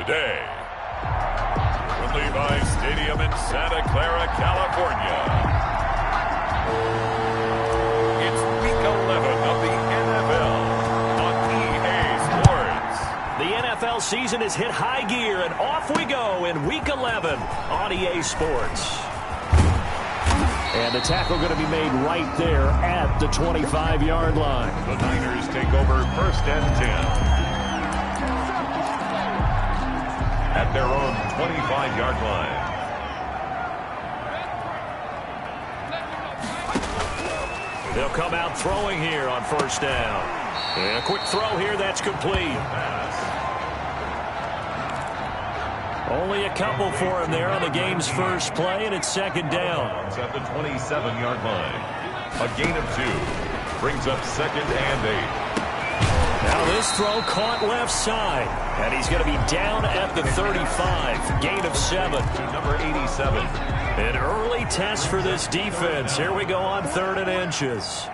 today. From Levi's Stadium in Santa Clara, California. It's Week 11 of the NFL on EA Sports. The NFL season has hit high gear, and off we go in Week 11 on EA Sports. And the tackle going to be made right there at the 25-yard line. The Niners take over 1st and 10. At their own 25-yard line. They'll come out throwing here on 1st down. And a quick throw here, that's complete. Only a couple for him there on the game's first play, and it's 2nd down. It's at the 27-yard line. A gain of 2. Brings up 2nd and 8. Now this throw caught left side, and he's going to be down at the 35. Gain of 7. To number 87. An early test for this defense. Here we go on 3rd and inches.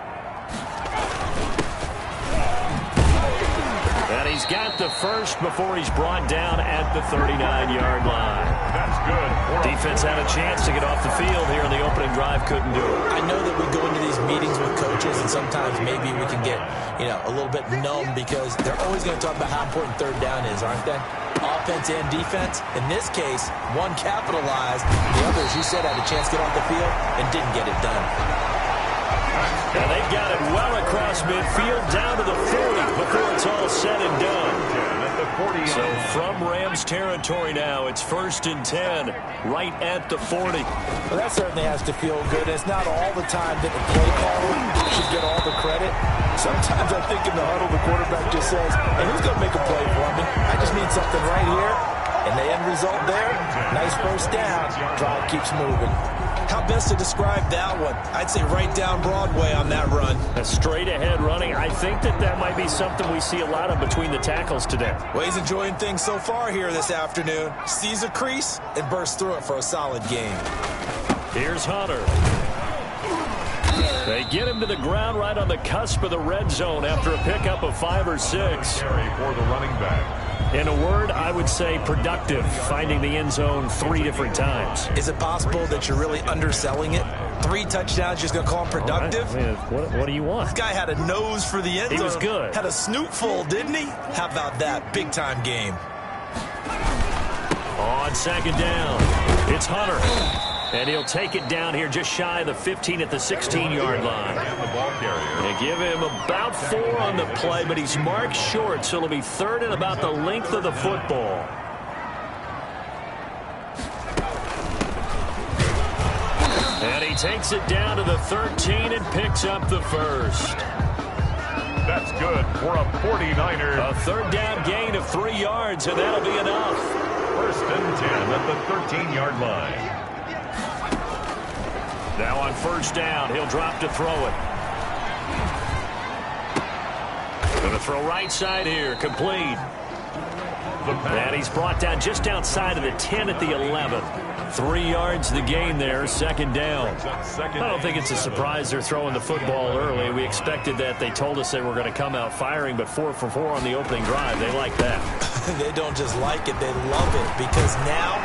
And he's got the first before he's brought down at the 39-yard line. That's good. Defense had a chance to get off the field here in the opening drive, couldn't do it. I know that we go into these meetings with coaches, and sometimes maybe we can get, a little bit numb because they're always going to talk about how important 3rd down is, aren't they? Offense and defense. In this case, one capitalized. The other, as you said, had a chance to get off the field and didn't get it done. And they've got it well across midfield down to the 40 before it's all said and done. So from Rams territory now, it's 1st and 10 right at the 40. Well, that certainly has to feel good. It's not all the time that the play caller should get all the credit. Sometimes I think in the huddle, the quarterback just says, hey, who's going to make a play for me? I just need something right here. And the end result there, nice 1st down. Drive keeps moving. How best to describe that one? I'd say right down Broadway on that run. A straight-ahead running. I think that might be something we see a lot of between the tackles today. Well, he's enjoying things so far here this afternoon. Sees a crease and bursts through it for a solid game. Here's Hunter. They get him to the ground right on the cusp of the red zone after a pickup of 5 or 6. Carry for the running back. In a word, I would say productive, finding the end zone 3 different times. Is it possible that you're really underselling it? 3 touchdowns, just going to call him productive? Right. What do you want? This guy had a nose for the end zone. He was good. Had a snoot full, didn't he? How about that? Big-time game. On 2nd down, it's Hunter. And he'll take it down here just shy of the 15 at the 16-yard line. And the ball carrier. They give him about 4 on the play, but he's marked short, so it'll be 3rd and about the length of the football. And he takes it down to the 13 and picks up the 1st. That's good for a 49er. A 3rd down gain of 3 yards, and that'll be enough. 1st and 10 at the 13-yard line. Now on 1st down, he'll drop to throw it. Going to throw right side here, complete. And he's brought down just outside of the 10 at the 11. 3 yards the gain there, 2nd down. I don't think it's a surprise they're throwing the football early. We expected that. They told us they were going to come out firing, but 4 for 4 on the opening drive. They like that. They don't just like it, they love it, because now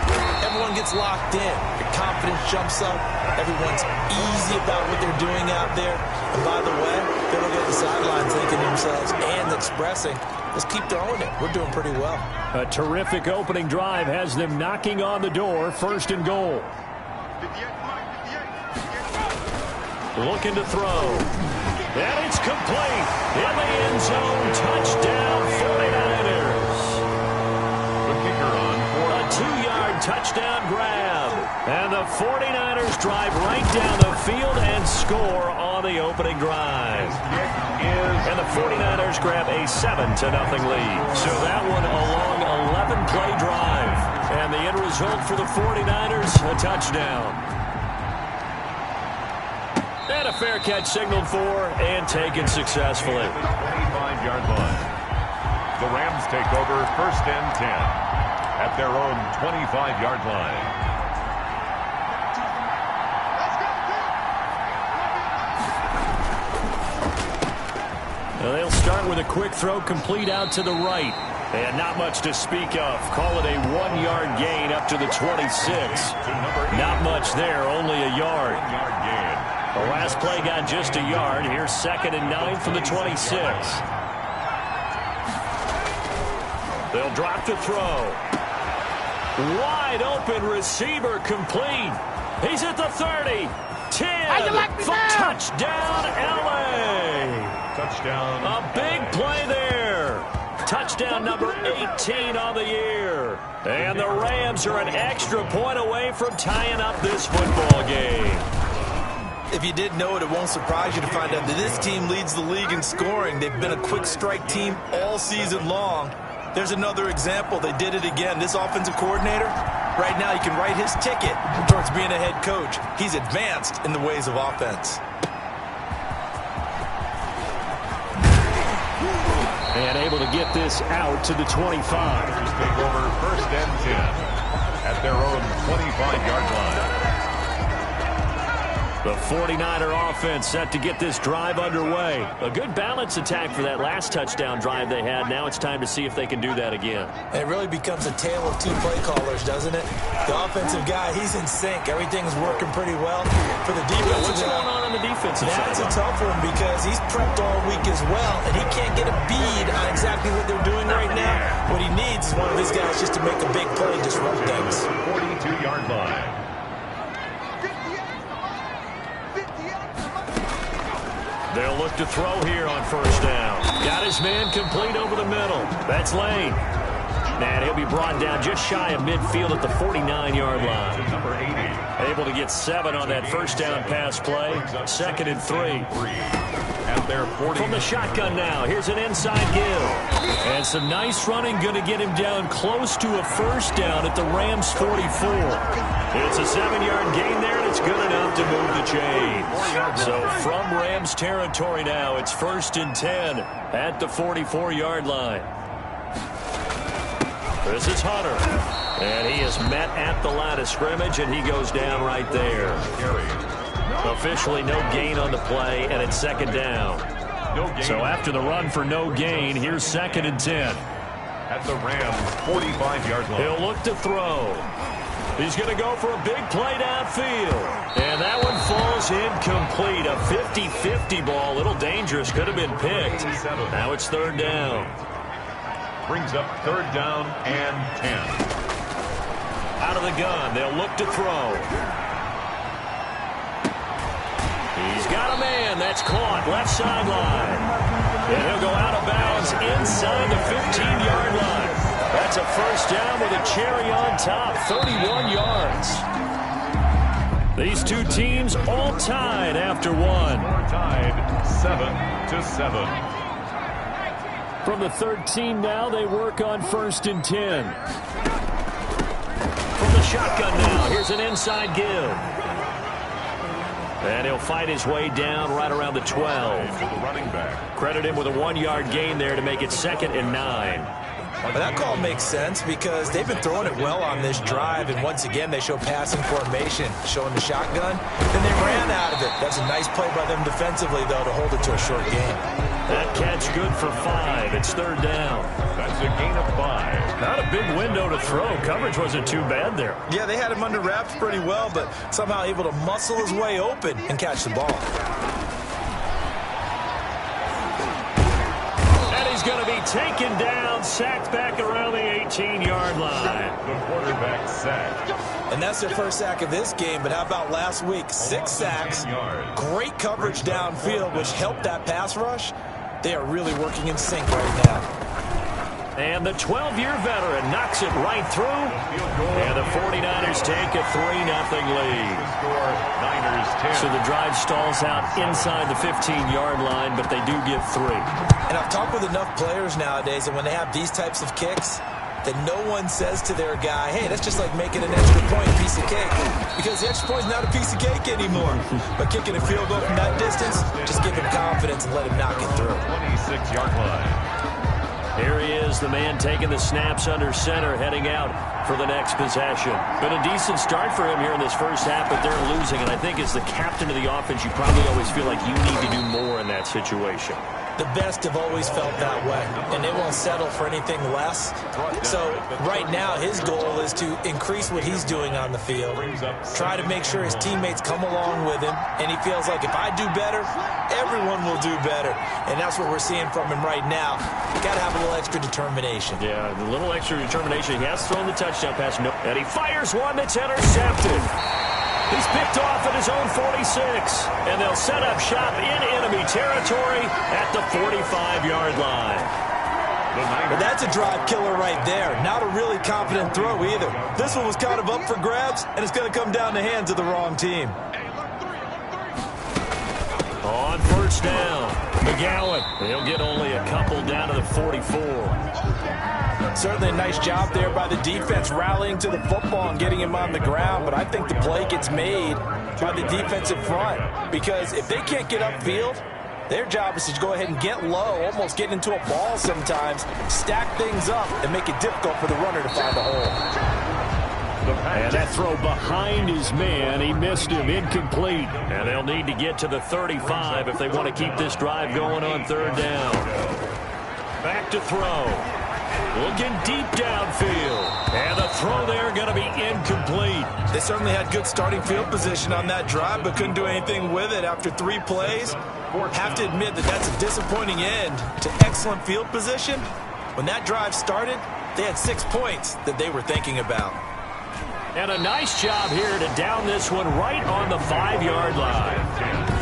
everyone gets locked in. The confidence jumps up. Everyone's easy about what they're doing out there. And by the way, they look at the sideline thinking to themselves and expressing, let's keep throwing it. We're doing pretty well. A terrific opening drive has them knocking on the door. 1st and goal. Looking to throw. And it's complete. In the end zone. Touchdown 49ers. The kicker on for a 2-yard touchdown grab. And the 49ers drive right down the field and score on the opening drive. And the 49ers grab a 7-0 lead. So that one a long 11-play drive. And the end result for the 49ers, a touchdown. And a fair catch signaled for and taken successfully. 25-yard line. The Rams take over 1st and 10 at their own 25-yard line. They'll start with a quick throw complete out to the right. And not much to speak of. Call it a 1-yard gain up to the 26. Not much there, only a yard. The last play got just a yard. Here's 2nd and 9 from the 26. They'll drop to throw. Wide open receiver complete. He's at the 30. 10. Touchdown, L.A. Touchdown. A big play there. Touchdown number 18 on the year. And the Rams are an extra point away from tying up this football game. If you didn't know it, it won't surprise you to find out that this team leads the league in scoring. They've been a quick strike team all season long. There's another example. They did it again. This offensive coordinator, right now, he can write his ticket towards being a head coach. He's advanced in the ways of offense. And able to get this out to the 25. Take over 1st and 10 at their own 25-yard line. The 49er offense set to get this drive underway. A good balance attack for that last touchdown drive they had. Now it's time to see if they can do that again. It really becomes a tale of two play callers, doesn't it? The offensive guy, he's in sync. Everything's working pretty well. For the defense, what's going on the defensive side? That's a tough one because he's prepped all week as well, and he can't get a bead on exactly what they're doing right now. What he needs is one of his guys just to make a big play and disrupt things. 42-yard line. They'll look to throw here on 1st down. Got his man complete over the middle. That's Lane. And he'll be brought down just shy of midfield at the 49-yard line. Number 80. Able to get 7 on that 1st down pass play. 2nd and 3. At their 40. From the shotgun now, here's an inside give. And some nice running, going to get him down close to a 1st down at the Rams 44. It's a 7-yard gain there, and it's good enough to move the chains. So from Rams territory now, it's 1st and 10 at the 44-yard line. This is Hunter. And he is met at the line of scrimmage, and he goes down right there. Officially no gain on the play, and it's 2nd down. So after the run for no gain, here's 2nd and 10. At the Rams 45-yard line. He'll look to throw. He's going to go for a big play downfield. And that one falls incomplete. A 50-50 ball. A little dangerous. Could have been picked. Now it's 3rd down. Brings up 3rd down and 10. Out of the gun. They'll look to throw. He's got a man. That's caught. Left sideline. And he'll go out of bounds inside the 15-yard line. That's a 1st down with a cherry on top. 31 yards. These two teams all tied after one. Tied 7-7. From the 13 now, they work on 1st and 10. From the shotgun now, here's an inside give. And he'll fight his way down right around the 12. The running back. Credit him with a 1-yard gain there to make it 2nd and 9. But that call makes sense because they've been throwing it well on this drive, and once again they show passing formation, showing the shotgun, and they ran out of it. That's a nice play by them defensively, though, to hold it to a short game. That catch good for 5. It's 3rd down. That's a gain of 5. Not a big window to throw. Coverage wasn't too bad there. Yeah, they had him under wraps pretty well, but somehow able to muscle his way open and catch the ball. And he's going to be taken down, sacked back around the 18-yard line. The quarterback sacked. And that's their first sack of this game, but how about last week? 6 sacks, great coverage downfield, which helped that pass rush. They are really working in sync right now. And the 12-year veteran knocks it right through. And the 49ers take a 3-0 lead. Niners 10. So the drive stalls out inside the 15-yard line, but they do get 3. And I've talked with enough players nowadays that when they have these types of kicks, that no one says to their guy, hey, that's just like making an extra point a piece of cake. Because the extra point is not a piece of cake anymore. But kicking a field goal from that distance, just give him confidence and let him knock it through. 26-yard line. Here he is, the man taking the snaps under center, heading out for the next possession. Been a decent start for him here in this first half, but they're losing. And I think as the captain of the offense, you probably always feel like you need to do more in that situation. The best have always felt that way, and they won't settle for anything less. So right now, his goal is to increase what he's doing on the field, try to make sure his teammates come along with him, and he feels like if I do better, everyone will do better. And that's what we're seeing from him right now. Got to have a little extra determination. Yeah, a little extra determination. He has thrown the touchdown pass, and he fires one that's intercepted. He's picked off at his own 46, and they'll set up shop in enemy territory at the 45-yard line. Well, that's a drive killer right there. Not a really confident throw either. This one was kind of up for grabs, and it's going to come down the hands of the wrong team. On first down, McGowan. He'll get only a couple down to the 44. Certainly a nice job there by the defense rallying to the football and getting him on the ground, but I think the play gets made by the defensive front because if they can't get upfield, their job is to go ahead and get low, almost get into a ball sometimes, stack things up, and make it difficult for the runner to find a hole. And that throw behind his man, he missed him, incomplete. And they'll need to get to the 35 if they want to keep this drive going on third down. Back to throw. Looking deep downfield. And the throw there going to be incomplete. They certainly had good starting field position on that drive, but couldn't do anything with it after 3 plays. Have to admit that that's a disappointing end to excellent field position. When that drive started, they had 6 points that they were thinking about. And a nice job here to down this one right on the 5-yard line.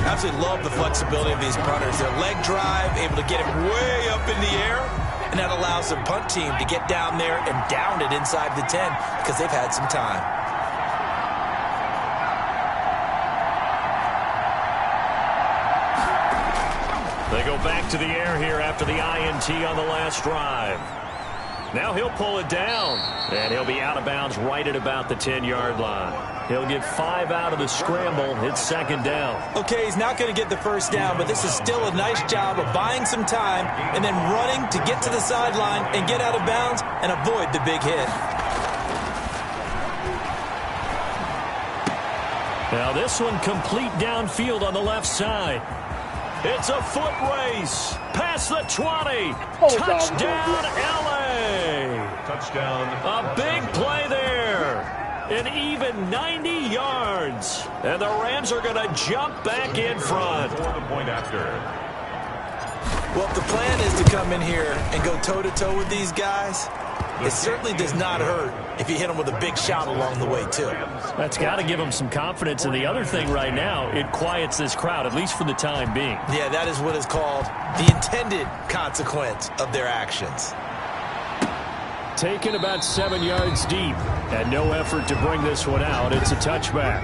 Absolutely love the flexibility of these punters. Their leg drive, able to get it way up in the air, and that allows their punt team to get down there and down it inside the 10 because they've had some time. They go back to the air here after the INT on the last drive. Now he'll pull it down, and he'll be out of bounds right at about the 10-yard line. He'll get 5 out of the scramble. It's second down. Okay, he's not going to get the first down, but this is still a nice job of buying some time and then running to get to the sideline and get out of bounds and avoid the big hit. Now this one complete downfield on the left side. It's a foot race. Past the 20. Touchdown, L.A. Touchdown. A big play there. An even 90 yards. And the Rams are going to jump back in front. For the point after. Well, if the plan is to come in here and go toe-to-toe with these guys, it certainly does not hurt if you hit them with a big shot along the way, too. That's got to give them some confidence. And the other thing right now, it quiets this crowd, at least for the time being. Yeah, that is what is called the intended consequence of their actions. Taken about 7 yards deep, and no effort to bring this one out. It's a touchback.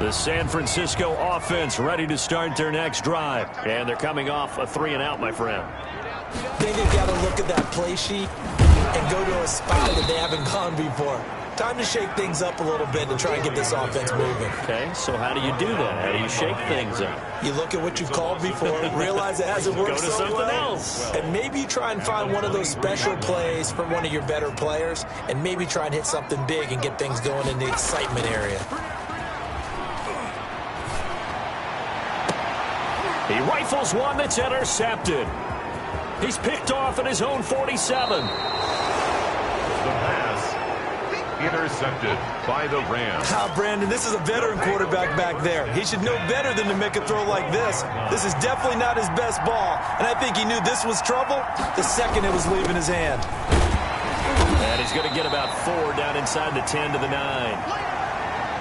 The San Francisco offense ready to start their next drive. And they're coming off a 3-and-out, my friend. I think they've got to look at that play sheet and go to a spot that they haven't gone before. Time to shake things up a little bit and try and get this offense moving. Okay, so how do you do that? How do you shake things up? You look at what you've called before, realize it hasn't worked Go to so something well, else. and maybe try and find one of those special plays from one of your better players, and maybe try and hit something big and get things going in the excitement area. He rifles one that's intercepted. He's picked off at his own 47. The pass intercepted by the Rams. Brandon, this is a veteran quarterback back there. He should know better than to make a throw like this. This is definitely not his best ball, and I think he knew this was trouble the second it was leaving his hand. And he's going to get about 4 down inside the 10 to the 9.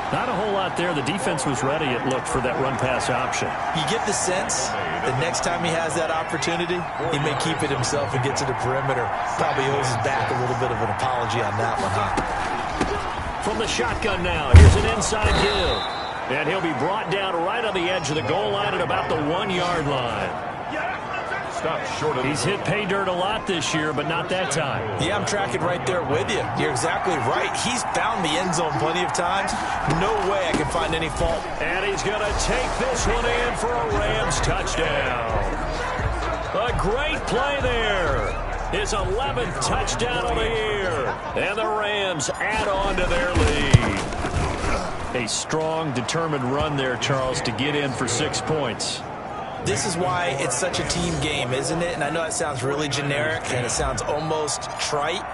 Not a whole lot there. The defense was ready, it looked, for that run-pass option. You get the sense that next time he has that opportunity, he may keep it himself and get to the perimeter. Probably owes his back a little bit of an apology on that one, huh? From the shotgun now, here's an inside give. And he'll be brought down right on the edge of the goal line at about the 1-yard line. Stop short of. He's hit pay dirt a lot this year, but not that time. Yeah, I'm tracking right there with you. You're exactly right. He's found the end zone plenty of times. No way I can find any fault. And he's going to take this one in for a Rams touchdown. A great play there. his 11th touchdown of the year. And the Rams add on to their lead. A strong, determined run there, Charles, to get in for 6 points. This is why it's such a team game, isn't it? And I know it sounds really generic and it sounds almost trite,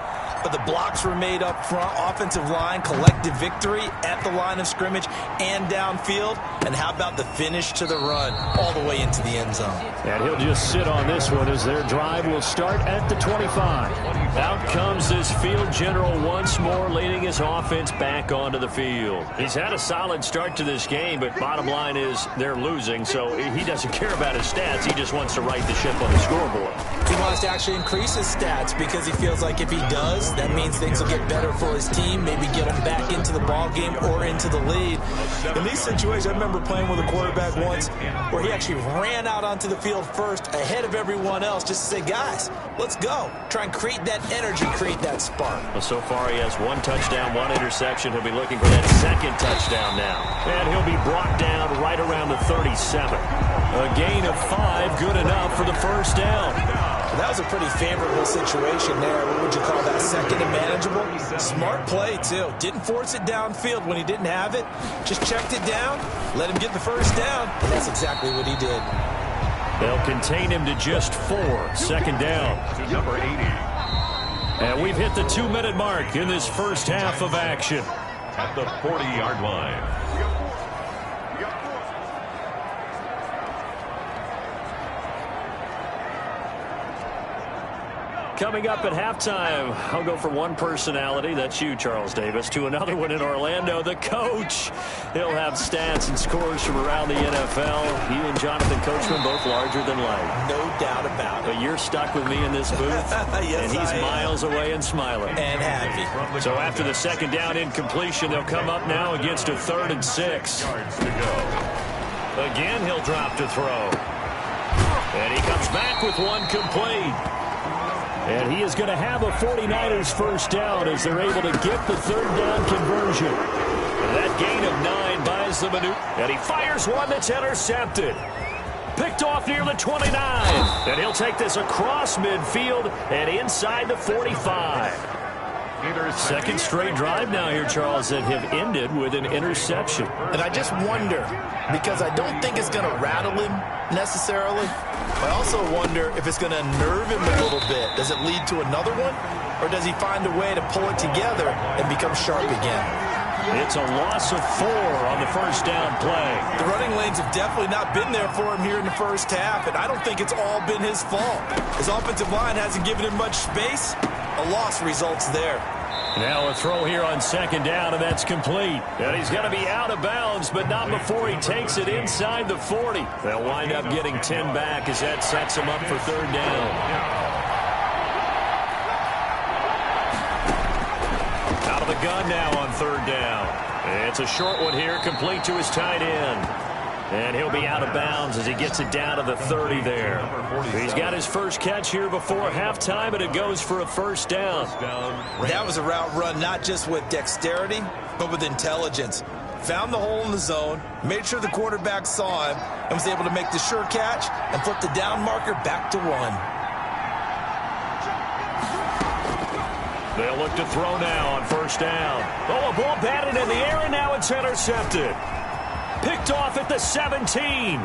but the blocks were made up front, offensive line, collective victory at the line of scrimmage and downfield. And how about the finish to the run all the way into the end zone? And he'll just sit on this one as their drive will start at the 25. Out comes this field general once more, leading his offense back onto the field. He's had a solid start to this game, but bottom line is they're losing, so he doesn't care about his stats. He just wants to right the ship on the scoreboard. He wants to actually increase his stats because he feels like if he does, that means things will get better for his team, maybe get him back into the ball game or into the lead. In these situations, I remember playing with a quarterback once where he actually ran out onto the field first ahead of everyone else just to say, guys, let's go. Try and create that energy, create that spark. Well, so far he has 1 touchdown, 1 interception. He'll be looking for that 2nd touchdown now. And he'll be brought down right around the 37. A gain of 5, good enough for the first down. That was a pretty favorable situation there. What would you call that? Second and manageable? Smart play, too. Didn't force it downfield when he didn't have it. Just checked it down, let him get the first down, and that's exactly what he did. They'll contain him to just 4. 2nd down. To number 80. And we've hit the 2-minute mark in this first half of action. At the 40-yard line. Coming up at halftime, I'll go from one personality, that's you, Charles Davis, to another one in Orlando, the coach. He'll have stats and scores from around the NFL. He and Jonathan Coachman both larger than life. No doubt about it. But you're stuck with me in this booth, yes, and he's miles away and smiling. And happy. So after the 2nd down incompletion, they'll come up now against a 3rd and 6. Yards to go. Again, he'll drop to throw. And he comes back with 1 complete. And he is going to have a 49ers first down as they're able to get the 3rd down conversion. And that gain of 9 buys them a new. And he fires one that's intercepted. Picked off near the 29. And he'll take this across midfield and inside the 45. 2nd straight drive now here, Charles, that have ended with an interception. And I just wonder, because I don't think it's going to rattle him necessarily. I also wonder if it's going to unnerve him a little bit. Does it lead to another one? Or does he find a way to pull it together and become sharp again? It's a loss of 4 on the first down play. The running lanes have definitely not been there for him here in the first half, and I don't think it's all been his fault. His offensive line hasn't given him much space. A loss results there. Now a throw here on 2nd down, and that's complete. And he's going to be out of bounds, but not before he takes it inside the 40. They'll wind up getting 10 back as that sets him up for 3rd down. Out of the gun now on 3rd down. It's a short one here, complete to his tight end. And he'll be out of bounds as he gets it down to the 30 there. He's got his first catch here before halftime, and it goes for a first down. That was a route run not just with dexterity, but with intelligence. Found the hole in the zone, made sure the quarterback saw him, and was able to make the sure catch and flip the down marker back to 1. They'll look to throw now on 1st down. Oh, a ball batted in the air, and now it's intercepted. Picked off at the 17. And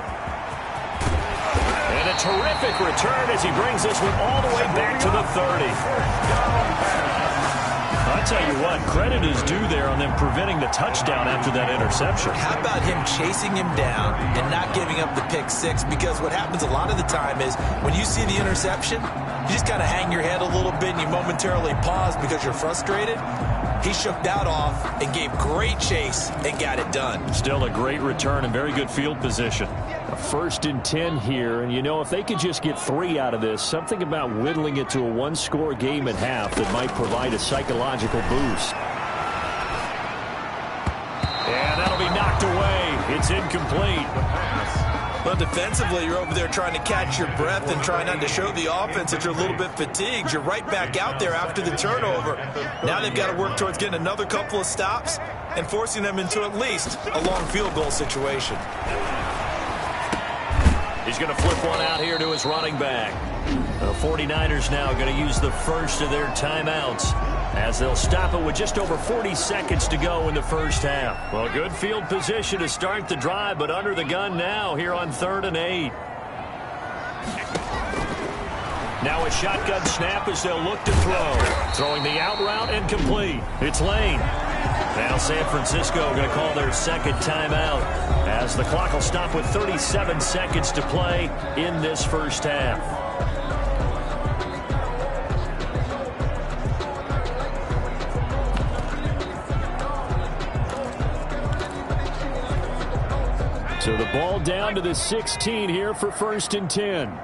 a terrific return as he brings this one all the way back to the 30. I'll tell you what, credit is due there on them preventing the touchdown after that interception. How about him chasing him down and not giving up the pick 6? Because what happens a lot of the time is when you see the interception, you just kind of hang your head a little bit and you momentarily pause because you're frustrated. He shook that off and gave great chase and got it done. Still a great return and very good field position. A 1st and 10 here, and you know, if they could just get 3 out of this, something about whittling it to a 1-score game at half that might provide a psychological boost. And that'll be knocked away. It's incomplete. Well, defensively, you're over there trying to catch your breath and try not to show the offense that you're a little bit fatigued. You're right back out there after the turnover. Now they've got to work towards getting another couple of stops and forcing them into at least a long field goal situation. He's going to flip one out here to his running back. The 49ers now going to use the first of their timeouts as they'll stop it with just over 40 seconds to go in the first half. Well, good field position to start the drive, but under the gun now here on 3rd and 8. Now a shotgun snap as they'll look to throw. Throwing the out route and complete. It's Lane. Now San Francisco going to call their second timeout as the clock will stop with 37 seconds to play in this first half. So the ball down to the 16 here for 1st and 10.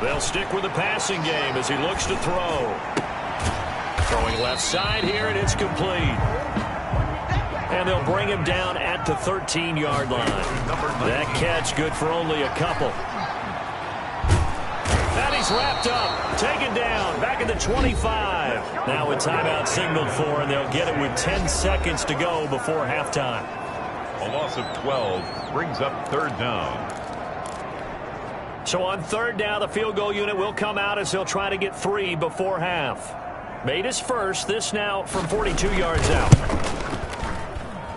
They'll stick with the passing game as he looks to throw. Throwing left side here, and it's complete. And they'll bring him down at the 13-yard line. That catch good for only a couple. And he's wrapped up, taken down, back at the 25. Now a timeout signaled for, and they'll get it with 10 seconds to go before halftime. A loss of 12 brings up 3rd down. So on 3rd down, the field goal unit will come out as they'll try to get 3 before half. Made his first, this now from 42 yards out.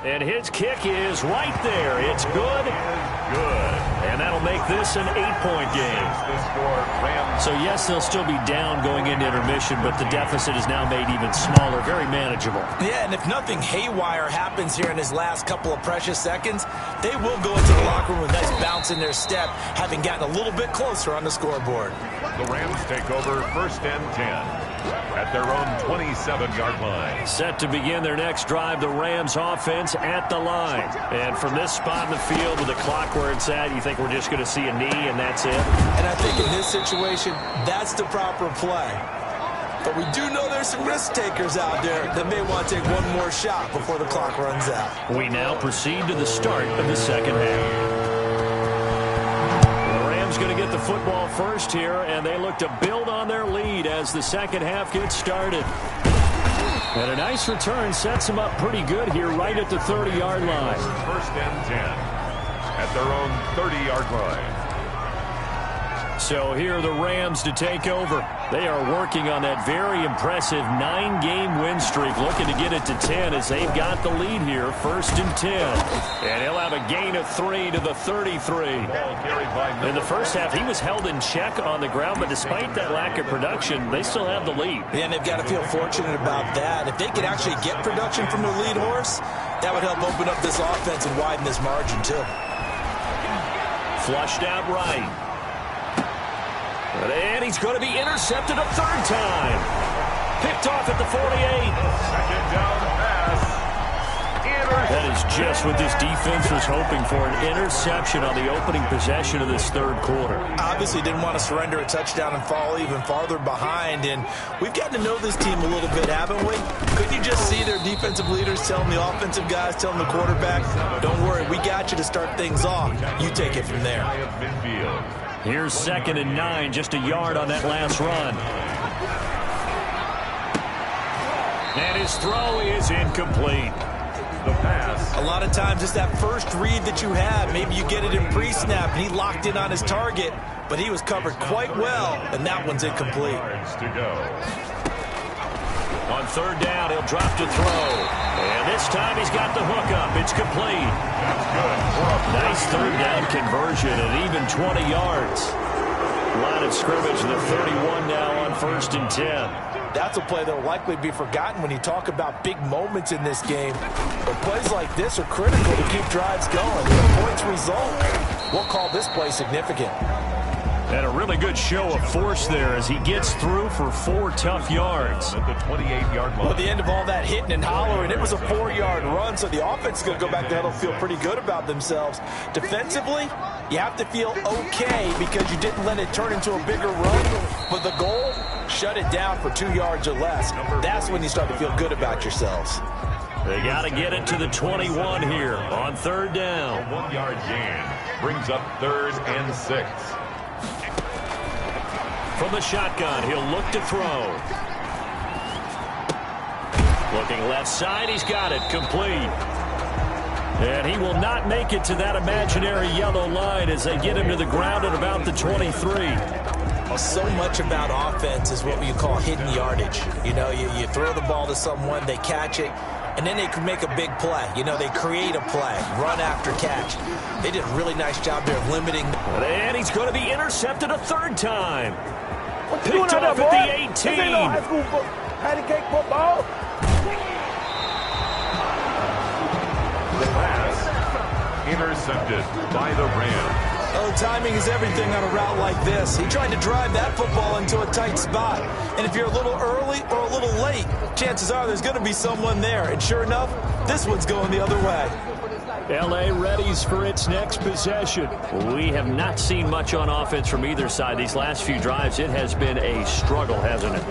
And his kick is right there. It's good. Good. And that'll make this an 8-point game. So yes, they'll still be down going into intermission, but the deficit is now made even smaller, very manageable. Yeah, and if nothing haywire happens here in his last couple of precious seconds, they will go into the locker room with a nice bounce in their step, having gotten a little bit closer on the scoreboard. The Rams take over 1st and 10 at their own 27-yard line. Set to begin their next drive, the Rams offense at the line. And from this spot in the field with the clock where it's at, you think we're just going to see a knee and that's it? And I think in this situation, that's the proper play. But we do know there's some risk takers out there that may want to take one more shot before the clock runs out. We now proceed to the start of the second half. Going to get the football first here, and they look to build on their lead as the second half gets started. And a nice return sets them up pretty good here right at the 30-yard line. 1st and 10 at their own 30-yard line. So here are the Rams to take over. They are working on that very impressive 9-game win streak, looking to get it to 10 as they've got the lead here, 1st and 10. And he'll have a gain of 3 to the 33. In the first half, he was held in check on the ground, but despite that lack of production, they still have the lead. Yeah, and they've got to feel fortunate about that. If they could actually get production from their lead horse, that would help open up this offense and widen this margin, too. Flushed out right. And he's going to be intercepted a 3rd time. Picked off at the 48. 2nd down pass. That is just what this defense was hoping for, an interception on the opening possession of this 3rd quarter. Obviously didn't want to surrender a touchdown and fall even farther behind, and we've gotten to know this team a little bit, haven't we? Couldn't you just see their defensive leaders telling the offensive guys, telling the quarterback, don't worry, we got you to start things off. You take it from there. Here's 2nd and 9, just a yard on that last run. And his throw is incomplete. The pass. A lot of times it's that first read that you have. Maybe you get it in pre-snap and he locked in on his target, but he was covered quite well, and that one's incomplete. To go. On 3rd down, he'll drop to throw. And this time he's got the hook up. It's complete. That's good. Nice 3rd down conversion at even 20 yards. Line of scrimmage, the 31 now on 1st and 10. That's a play that will likely be forgotten when you talk about big moments in this game. But plays like this are critical to keep drives going. The points result, we'll call this play significant. And a really good show of force there as he gets through for 4 tough yards. At the 28-yard line. Well, at the end of all that hitting and hollering, it was a 4-yard run, so the offense is going to go back there and feel pretty good about themselves. Defensively, you have to feel okay because you didn't let it turn into a bigger run. But the goal, shut it down for 2 yards or less. That's when you start to feel good about yourselves. They got to get it to the 21 here on 3rd down. A 1-yard gain brings up 3rd and 6. From the shotgun, he'll look to throw. Looking left side, he's got it, complete. And he will not make it to that imaginary yellow line as they get him to the ground at about the 23. Well, so much about offense is what you call hidden yardage. You know, you throw the ball to someone, they catch it, and then they can make a big play. You know, they create a play, run after catch. They did a really nice job there of limiting. And he's going to be intercepted a third time. What you doing Picked out off there, at boy? the 18. This ain't no high school patty cake football. The pass intercepted by the Rams. Oh, timing is everything on a route like this. He tried to drive that football into a tight spot. And if you're a little early or a little late, chances are there's going to be someone there. And sure enough, this one's going the other way. L.A. readies for its next possession. We have not seen much on offense from either side. These last few drives, it has been a struggle, hasn't it?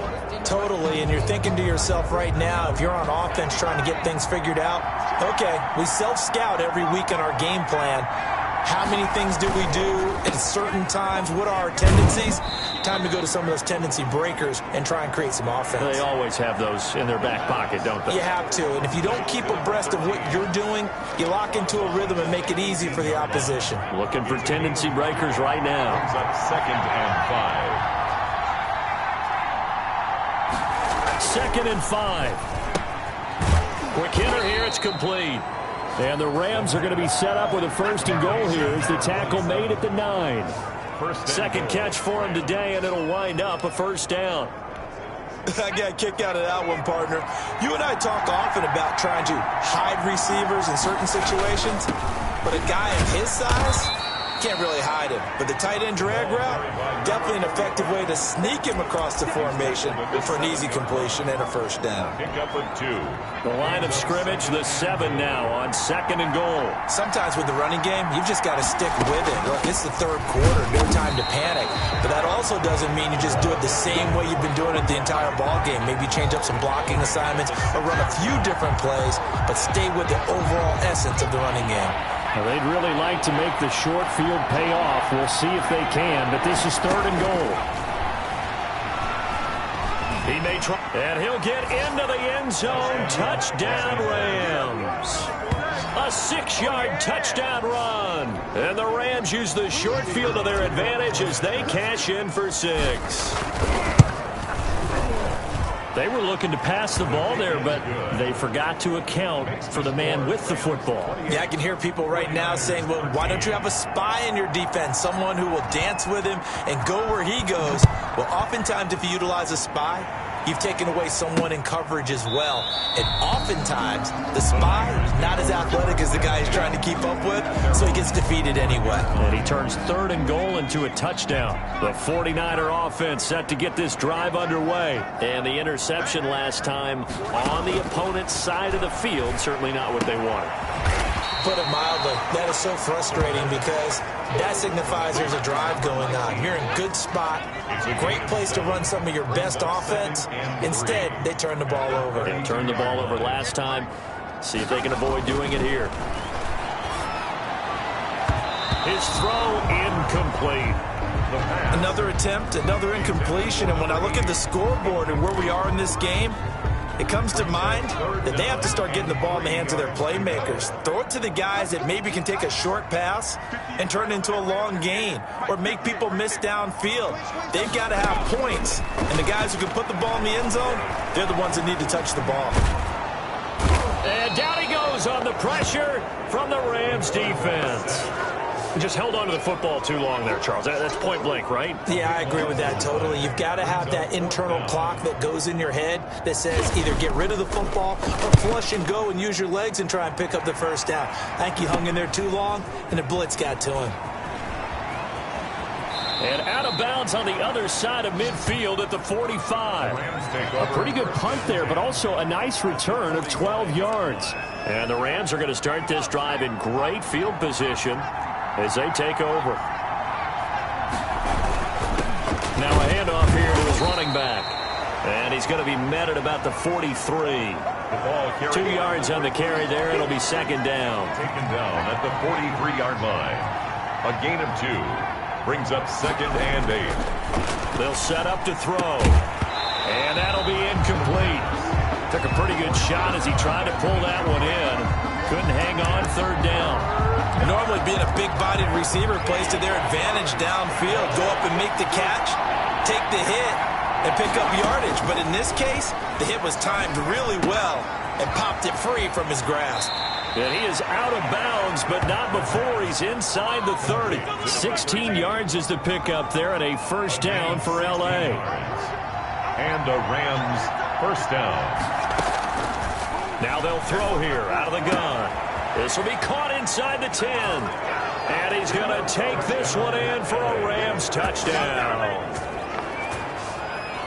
Totally, and you're thinking to yourself right now, if you're on offense trying to get things figured out, okay, we self-scout every week in our game plan. How many things do we do at certain times? What are our tendencies? Time to go to some of those tendency breakers and try and create some offense. They always have those in their back pocket, don't they? You have to, and if you don't keep abreast of what you're doing, you lock into a rhythm and make it easy for the opposition. Looking for tendency breakers right now. Brings up 2nd and 5. 2nd and 5. Quick hitter here, it's complete. And the Rams are going to be set up with a 1st and goal here as the tackle made at the 9. Second catch for him today, and it'll wind up a 1st down. I got a kick out of that one, partner. You and I talk often about trying to hide receivers in certain situations, but a guy of his size can't really hide him. But the tight end drag route, definitely an effective way to sneak him across the formation for an easy completion and a 1st down. Pick up with 2. The line of scrimmage, the 7 now on 2nd and goal. Sometimes with the running game, you've just got to stick with it. Look, it's the 3rd quarter, no time to panic. But that also doesn't mean you just do it the same way you've been doing it the entire ball game. Maybe change up some blocking assignments or run a few different plays, but stay with the overall essence of the running game. Well, they'd really like to make the short field pay off. We'll see if they can, but this is 3rd and goal. He may try, and he'll get into the end zone. Touchdown, Rams. A 6-yard touchdown run. And the Rams use the short field to their advantage as they cash in for 6. They were looking to pass the ball there, but they forgot to account for the man with the football. Yeah, I can hear people right now saying, well, why don't you have a spy in your defense, someone who will dance with him and go where he goes? Well, oftentimes if you utilize a spy, you've taken away someone in coverage as well. And oftentimes, the spy is not as athletic as the guy he's trying to keep up with, so he gets defeated anyway. And he turns 3rd and goal into a touchdown. The 49er offense set to get this drive underway. And the interception last time on the opponent's side of the field, certainly not what they wanted. Put it mildly, that is so frustrating because that signifies there's a drive going on. You're in a good spot. It's a great place to run some of your best offense. Instead, they turn the ball over. They turned the ball over last time. See if they can avoid doing it here. His throw incomplete. Another attempt, another incompletion. And when I look at the scoreboard and where we are in this game, it comes to mind that they have to start getting the ball in the hands of their playmakers. Throw it to the guys that maybe can take a short pass and turn it into a long gain or make people miss downfield. They've got to have points. And the guys who can put the ball in the end zone, they're the ones that need to touch the ball. And down he goes on the pressure from the Rams defense. Just held on to the football too long there, Charles. That's point blank, right? Yeah, I agree with that totally. You've got to have that internal clock that goes in your head that says either get rid of the football or flush and go and use your legs and try and pick up the 1st down. I think he hung in there too long, and the blitz got to him. And out of bounds on the other side of midfield at the 45. A pretty good punt there, but also a nice return of 12 yards. And the Rams are going to start this drive in great field position as they take over. Now a handoff here to his running back. And he's going to be met at about the 43. The ball 2 yards on the carry there. It'll be 2nd down. Taken down at the 43-yard line. A gain of 2. Brings up 2nd and 8. They'll set up to throw. And that'll be incomplete. Took a pretty good shot as he tried to pull that one in. Couldn't hang on third down. Normally being a big-bodied receiver plays to their advantage downfield. Go up and make the catch, take the hit, and pick up yardage. But in this case, the hit was timed really well and popped it free from his grasp. And he is out of bounds, but not before he's inside the 30. 16 yards is the pickup there at a first down for L.A. And a Rams first down. Now they'll throw here out of the gun. This will be caught inside the 10. And he's going to take this one in for a Rams touchdown.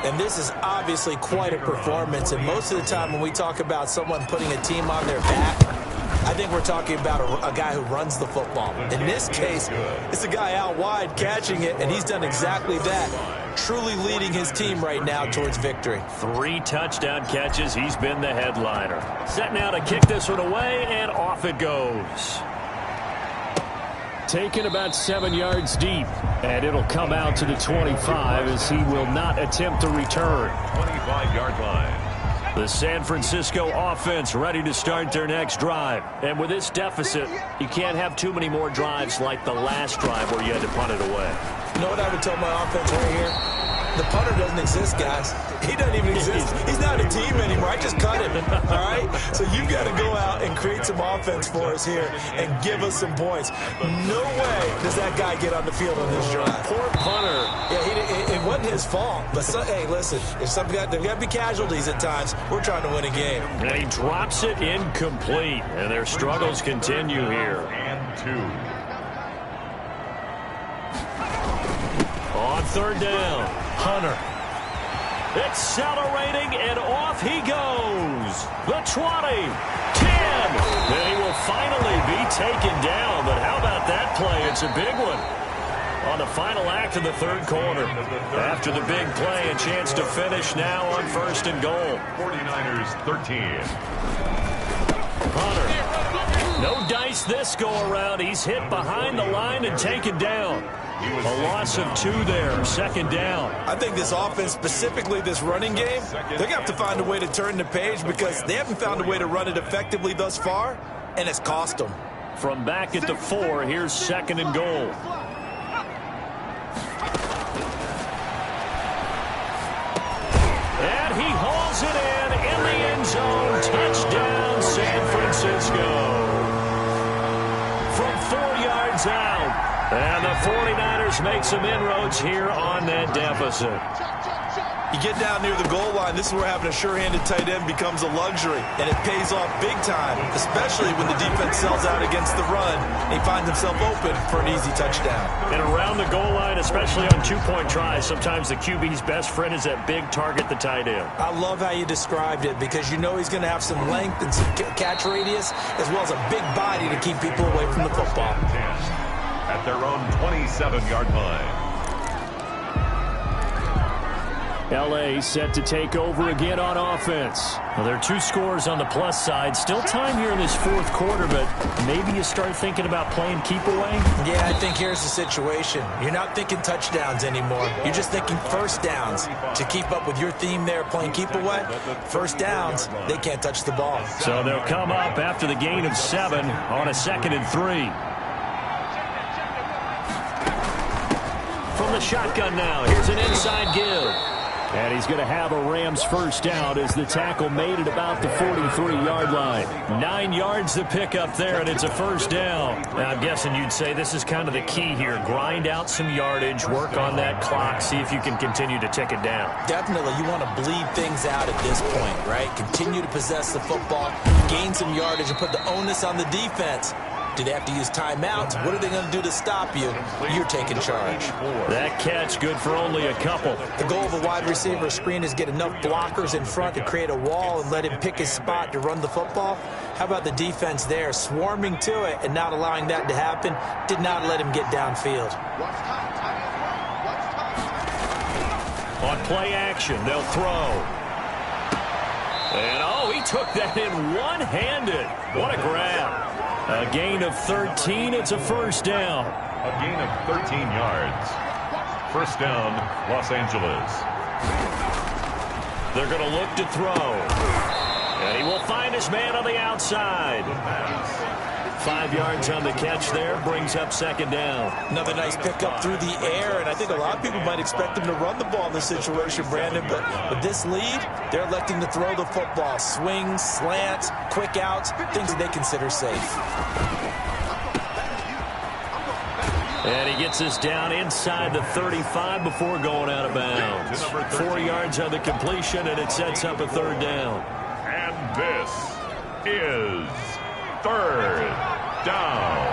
And this is obviously quite a performance. And most of the time when we talk about someone putting a team on their back, I think we're talking about a guy who runs the football. In this case, it's a guy out wide catching it, and he's done exactly that, truly leading his team right now towards victory. 3 touchdown catches. He's been the headliner. Set now to kick this one away, and off it goes. Taken about 7 yards deep, and it'll come out to the 25 as he will not attempt to return. 25-yard line. The San Francisco offense ready to start their next drive. And with this deficit, you can't have too many more drives like the last drive where you had to punt it away. You know what I would tell my offense right here? The punter doesn't exist, guys. He doesn't even exist. He's not a team anymore. I just cut him, all right? So you've got to go out and create some offense for us here and give us some points. No way does that guy get on the field on this drive. Poor punter. Yeah, it wasn't his fault. But, hey, listen, there's got to be casualties at times. We're trying to win a game. And he drops it incomplete. And their struggles continue here. And 2. On third down, Hunter. Accelerating, and off he goes. The 20, 10. Then he will finally be taken down. But how about that play? It's a big one. On the final act of the third quarter. After the big play, a chance to finish now on first and goal. 49ers 13. Hunter. No dice this go-around. He's hit behind the line and taken down. A loss of 2 there, second down. I think this offense, specifically this running game, they're going to have to find a way to turn the page because they haven't found a way to run it effectively thus far, and it's cost them. From back at the 4, here's second and goal. And he hauls it in the end zone. Touchdown, San Francisco. From 4 yards out. And the 49ers make some inroads here on that deficit. You get down near the goal line, this is where having a sure-handed tight end becomes a luxury, and it pays off big time, especially when the defense sells out against the run, and he finds himself open for an easy touchdown. And around the goal line, especially on 2-point tries, sometimes the QB's best friend is that big target, the tight end. I love how you described it because you know he's going to have some length and some catch radius, as well as a big body to keep people away from the football. At their own 27-yard line. L.A. set to take over again on offense. Well, there are 2 scores on the plus side. Still time here in this fourth quarter, but maybe you start thinking about playing keep away? Yeah, I think here's the situation. You're not thinking touchdowns anymore. You're just thinking first downs. To keep up with your theme there, playing keep away, first downs, they can't touch the ball. So they'll come up after the gain of 7 on a 2nd and 3. From the shotgun now, here's an inside give. And he's going to have a Rams first down as the tackle made it about the 43-yard line. 9 yards to pick up there, and it's a first down. Now, I'm guessing you'd say this is kind of the key here. Grind out some yardage, work on that clock, see if you can continue to tick it down. Definitely. You want to bleed things out at this point, right? Continue to possess the football, gain some yardage, and put the onus on the defense. Do they have to use timeouts? What are they going to do to stop you? You're taking charge. That catch good for only a couple. The goal of a wide receiver screen is get enough blockers in front to create a wall and let him pick his spot to run the football. How about the defense there, swarming to it and not allowing that to happen? Did not let him get downfield. On play action, they'll throw. And, oh, he took that in one-handed. What a grab. A gain of 13. It's a first down. A gain of 13 yards. First down, Los Angeles. They're going to look to throw. And he will find his man on the outside. 5 yards on the catch there, brings up second down. Another nice pickup through the air, and I think a lot of people might expect him to run the ball in this situation, Brandon, but with this lead, they're electing to throw the football. Swings, slants, quick outs, things that they consider safe. And he gets us down inside the 35 before going out of bounds. 4 yards on the completion, and it sets up a third down. And this is third down.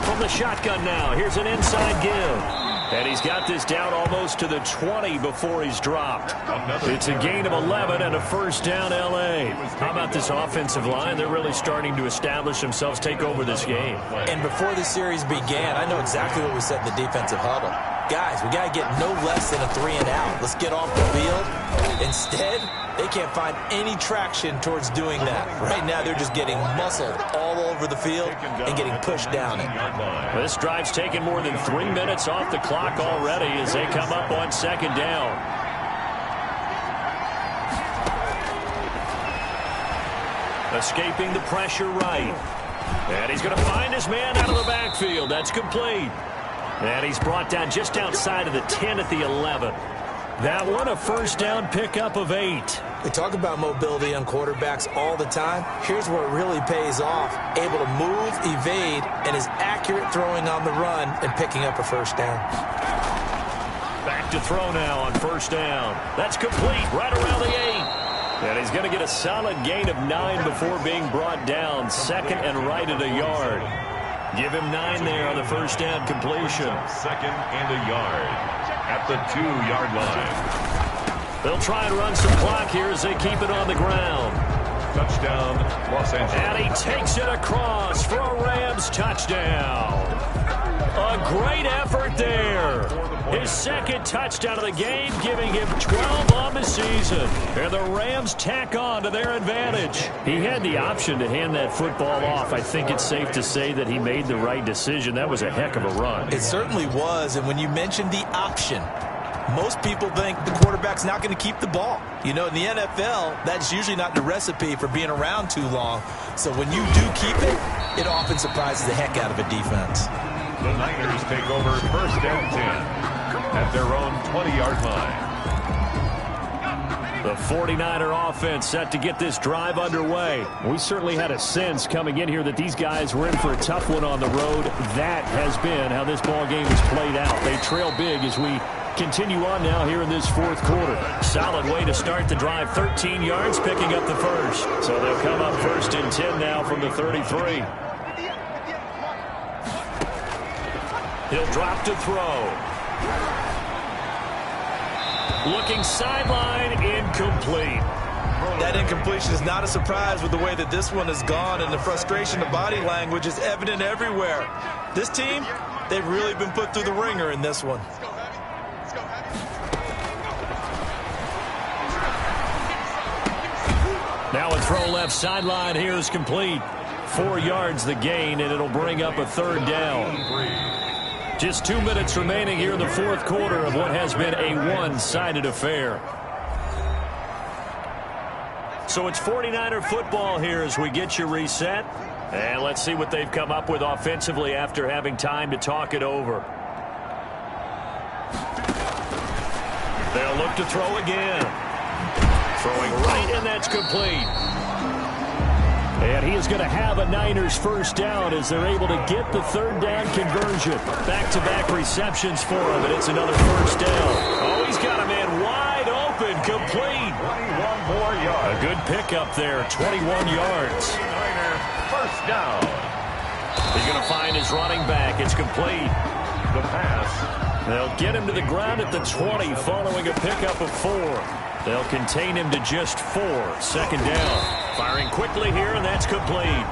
From the shotgun now, here's an inside give. And he's got this down almost to the 20 before he's dropped. It's a gain of 11 and a first down, L.A. How about this offensive line? They're really starting to establish themselves, take over this game. And before the series began, I know exactly what we said in the defensive huddle. Guys, we got to get no less than a 3-and-out. Let's get off the field. Instead, they can't find any traction towards doing that. Right now, they're just getting muscled all over the field and getting pushed down it. This drive's taken more than 3 minutes off the clock already as they come up on second down. Escaping the pressure right. And he's going to find his man out of the backfield. That's complete. And he's brought down just outside of the 10 at the 11. That one a first down pickup of 8. We talk about mobility on quarterbacks all the time. Here's where it really pays off. Able to move, evade, and is accurate throwing on the run and picking up a first down. Back to throw now on first down. That's complete right around the 8. And he's going to get a solid gain of 9 before being brought down. Second and right at a yard. Give him 9 there on the first down completion. Second and a yard at the 2-yard line. They'll try and run some clock here as they keep it on the ground. Touchdown, Los Angeles. And he takes it across for a Rams touchdown. A great effort there. His second touchdown of the game, giving him 12 on the season. And the Rams tack on to their advantage. He had the option to hand that football off. I think it's safe to say that he made the right decision. That was a heck of a run. It certainly was. And when you mentioned the option, most people think the quarterback's not going to keep the ball. You know, in the NFL, that's usually not the recipe for being around too long. So when you do keep it, it often surprises the heck out of a defense. The Niners take over first and 10 at their own 20-yard line. The 49er offense set to get this drive underway. We certainly had a sense coming in here that these guys were in for a tough one on the road. That has been how this ball game has played out. They trail big as we continue on now here in this fourth quarter. Solid way to start the drive. 13 yards, picking up the first. So they'll come up first and 10 now from the 33. He'll drop to throw. Looking sideline, incomplete. That incompletion is not a surprise with the way that this one has gone, and the frustration of body language is evident everywhere. This team, they've really been put through the ringer in this one. Now a throw left sideline here is complete. 4 yards the gain, and it'll bring up a third down. Just 2 minutes remaining here in the fourth quarter of what has been a one-sided affair. So it's 49er football here as we get you reset. And let's see what they've come up with offensively after having time to talk it over. They'll look to throw again. Throwing right, and that's complete. And he is going to have a Niners first down as they're able to get the third down conversion. Back-to-back receptions for him, and it's another first down. Oh, he's got a man wide open, complete. 21 more yards. A good pickup there, 21 yards. Niner first down. He's going to find his running back. It's complete. The pass. They'll get him to the ground at the 20 following a pickup of 4. They'll contain him to just 4. Second down. Firing quickly here, and that's complete.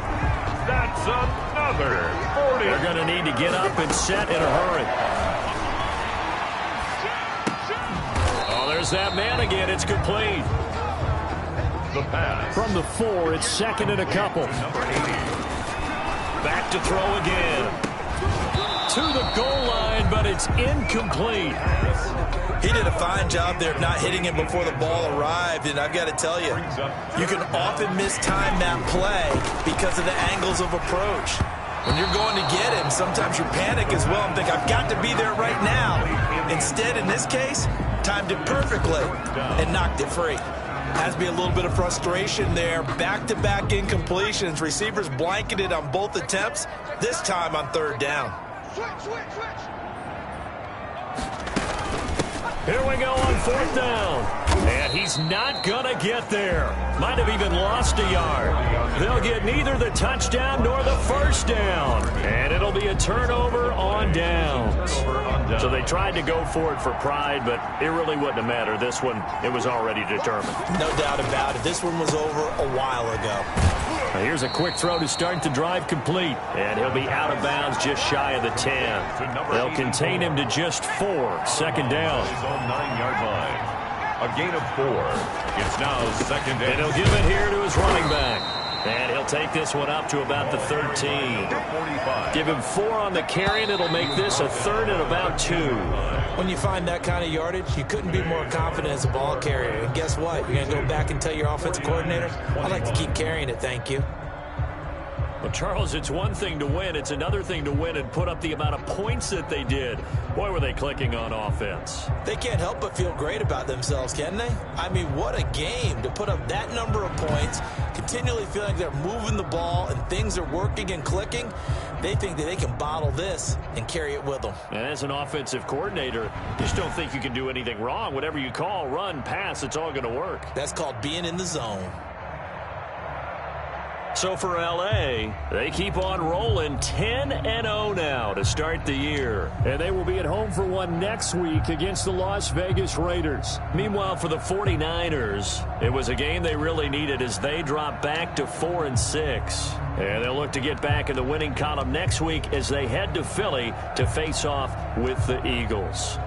That's another 40. They're going to need to get up and set in a hurry. Oh, there's that man again. It's complete. The pass. From the 4, it's second and a couple. Number 80. Back to throw again. to the goal line, but it's incomplete. He did a fine job there of not hitting him before the ball arrived, and I've got to tell you, you can often mistime that play because of the angles of approach. When you're going to get him, sometimes you panic as well and think, I've got to be there right now. Instead, in this case, timed it perfectly and knocked it free. Has to be a little bit of frustration there. Back-to-back incompletions. Receivers blanketed on both attempts, this time on third down. Here we go on fourth down. And he's not going to get there. Might have even lost a yard. They'll get neither the touchdown nor the first down. And it'll be a turnover on downs. So they tried to go for it for pride, but it really wouldn't have mattered. This one, it was already determined. No doubt about it. This one was over a while ago. Now here's a quick throw to start the drive complete. And he'll be out of bounds just shy of the 10. They'll contain him to just 4. Second down. His own 9-yard line. A gain of 4. It's now second down. And he'll give it here to his running back. And he'll take this one up to about the 13. Give him 4 on the carry, and it'll make this a third and about 2. When you find that kind of yardage, you couldn't be more confident as a ball carrier. And guess what? You're going to go back and tell your offensive coordinator, I'd like to keep carrying it, thank you. Well, Charles, it's one thing to win. It's another thing to win and put up the amount of points that they did. Boy, were they clicking on offense. They can't help but feel great about themselves, can they? I mean, what a game to put up that number of points, continually feeling they're moving the ball and things are working and clicking. They think that they can bottle this and carry it with them. And as an offensive coordinator, you just don't think you can do anything wrong. Whatever you call, run, pass, it's all going to work. That's called being in the zone. So for L.A., they keep on rolling 10-0 now to start the year. And they will be at home for one next week against the Las Vegas Raiders. Meanwhile, for the 49ers, it was a game they really needed as they drop back to 4-6. And they'll look to get back in the winning column next week as they head to Philly to face off with the Eagles.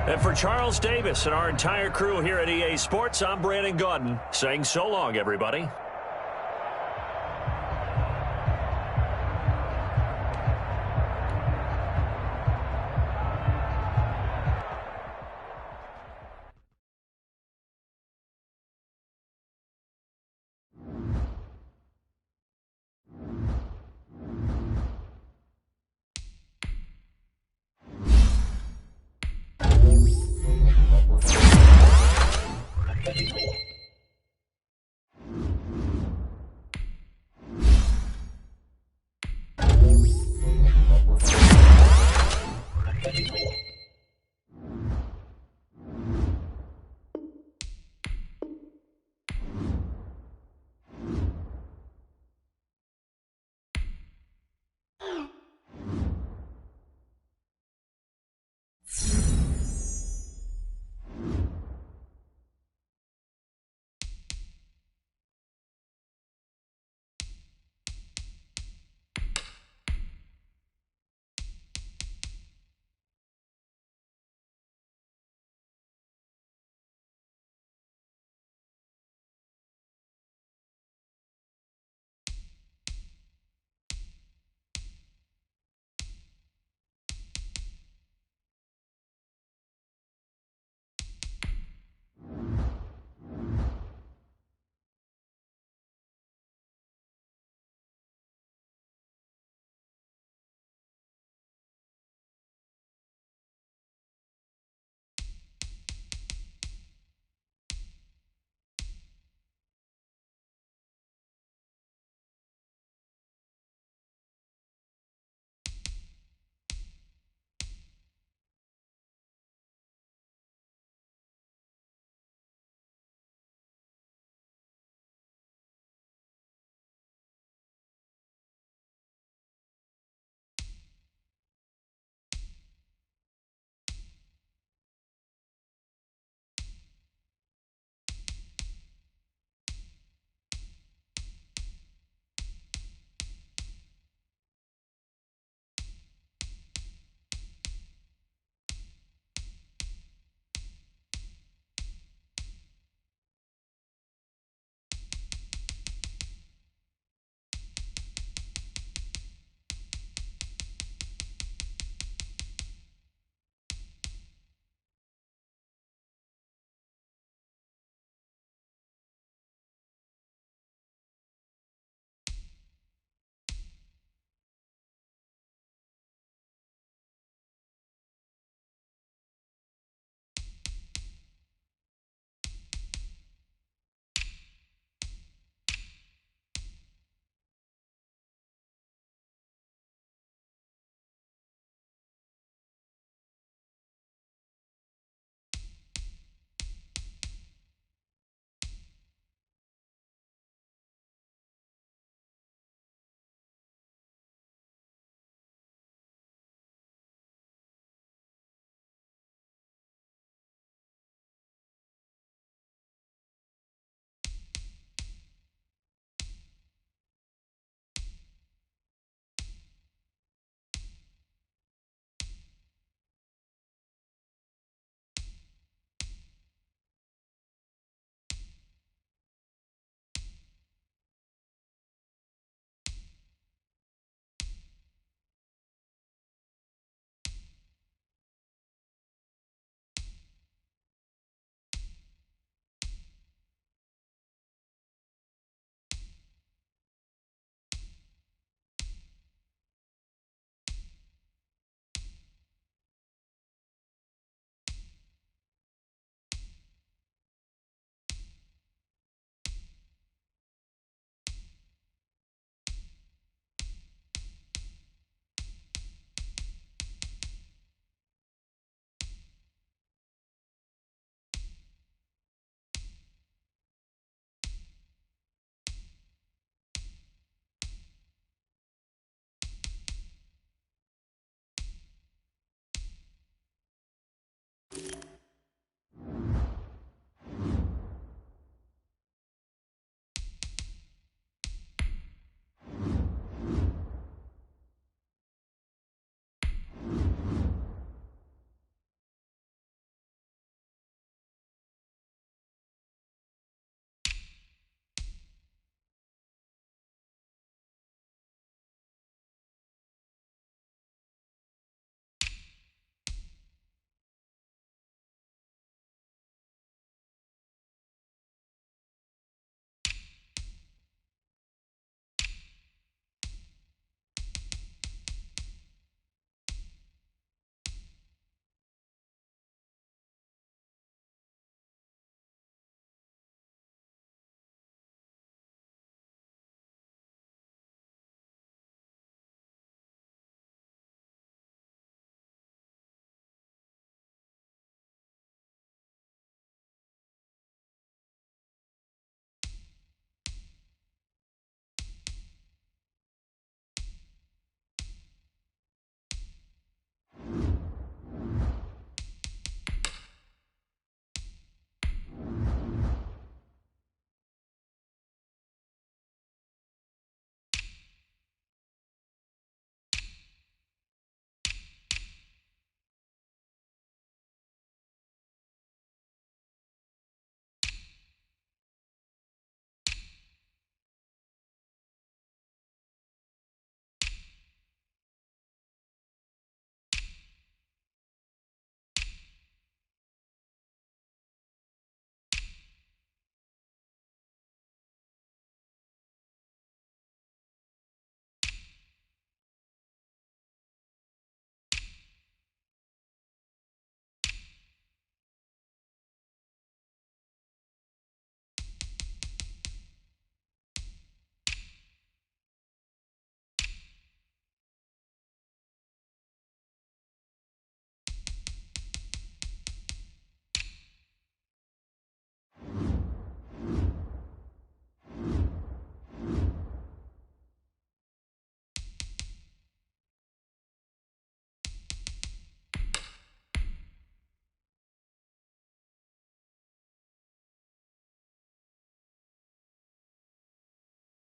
And for Charles Davis and our entire crew here at EA Sports, I'm Brandon Gaudin saying so long, everybody.